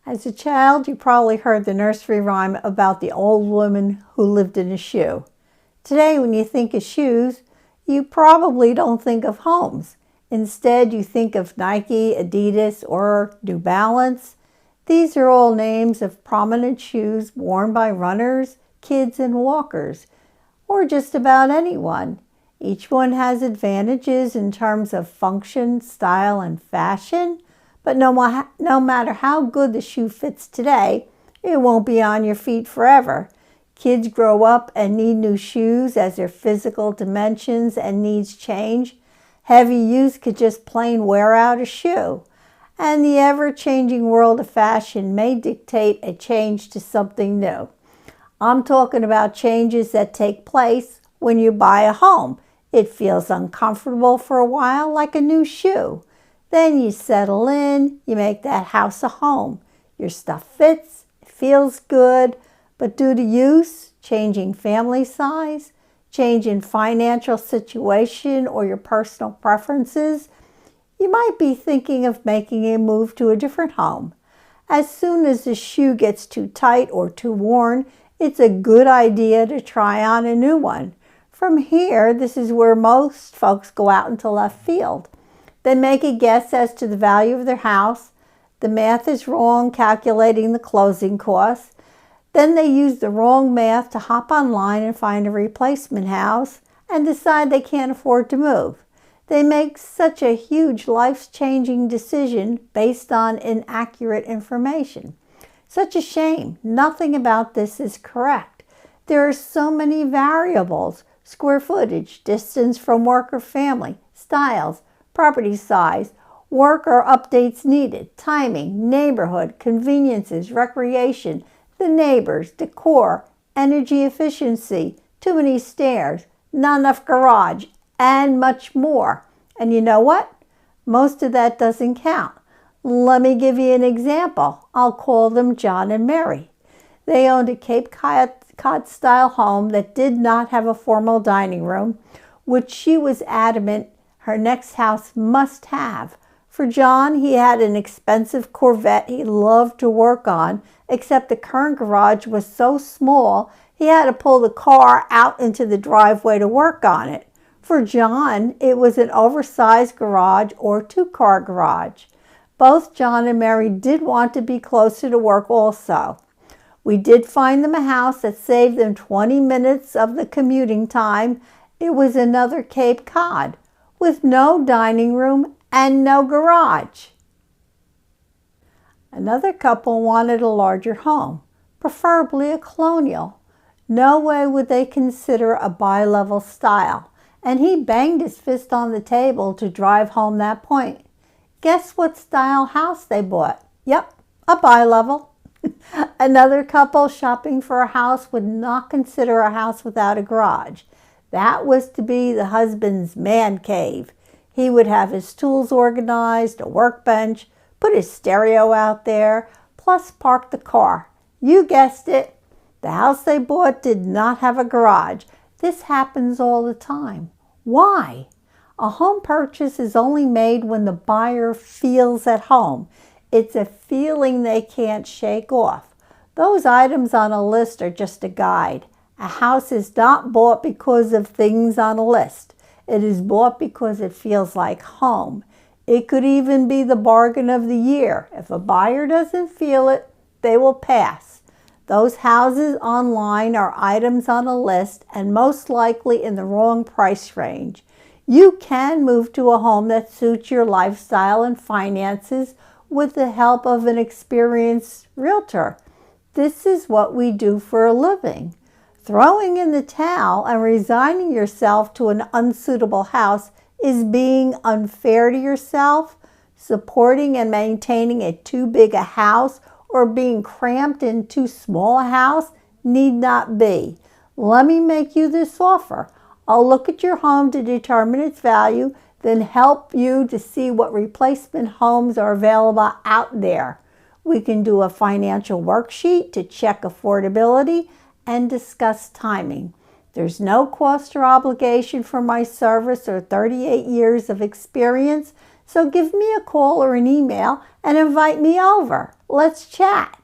As a child, you probably heard the nursery rhyme about the old woman who lived in a shoe. Today, when you think of shoes, you probably don't think of homes. Instead, you think of Nike, Adidas, or New Balance. These are all names of prominent shoes worn by runners, kids, and walkers, or just about anyone. Each one has advantages in terms of function, style, and fashion. But no matter how good the shoe fits today, it won't be on your feet forever. Kids grow up and need new shoes as their physical dimensions and needs change. Heavy use could just plain wear out a shoe. And the ever-changing world of fashion may dictate a change to something new. I'm talking about changes that take place when you buy a home. It feels uncomfortable for a while, like a new shoe. Then you settle in, you make that house a home. Your stuff fits, it feels good, but due to use, changing family size, change in financial situation, or your personal preferences, you might be thinking of making a move to a different home. As soon as the shoe gets too tight or too worn, it's a good idea to try on a new one. From here, this is where most folks go out into left field. They make a guess as to the value of their house. The math is wrong, calculating the closing costs. Then they use the wrong math to hop online and find a replacement house and decide they can't afford to move. They make such a huge life-changing decision based on inaccurate information. Such a shame. Nothing about this is correct. There are so many variables: square footage, distance from work or family, styles, property size, work or updates needed, timing, neighborhood, conveniences, recreation, the neighbors, decor, energy efficiency, too many stairs, not enough garage, and much more. And you know what? Most of that doesn't count. Let me give you an example. I'll call them John and Mary. They owned a Cape Cod style home that did not have a formal dining room, which she was adamant her next house must have. For John, he had an expensive Corvette he loved to work on, except the current garage was so small he had to pull the car out into the driveway to work on it. For John, it was an oversized garage or two-car garage. Both John and Mary did want to be closer to work also. We did find them a house that saved them 20 minutes of the commuting time. It was another Cape Cod, with no dining room and no garage. Another couple wanted a larger home, preferably a colonial. No way would they consider a bi-level style, and he banged his fist on the table to drive home that point. Guess what style house they bought? Yep, a bi-level. Another couple shopping for a house would not consider a house without a garage. That was to be the husband's man cave. He would have his tools organized, a workbench, put his stereo out there, plus park the car. You guessed it. The house they bought did not have a garage. This happens all the time. Why? A home purchase is only made when the buyer feels at home. It's a feeling they can't shake off. Those items on a list are just a guide. A house is not bought because of things on a list. It is bought because it feels like home. It could even be the bargain of the year. If a buyer doesn't feel it, they will pass. Those houses online are items on a list and most likely in the wrong price range. You can move to a home that suits your lifestyle and finances with the help of an experienced realtor. This is what we do for a living. Throwing in the towel and resigning yourself to an unsuitable house is being unfair to yourself. Supporting and maintaining a too big a house or being cramped in too small a house need not be. Let me make you this offer. I'll look at your home to determine its value, then help you to see what replacement homes are available out there. We can do a financial worksheet to check affordability and discuss timing. There's no cost or obligation for my service or 38 years of experience. So give me a call or an email and invite me over. Let's chat.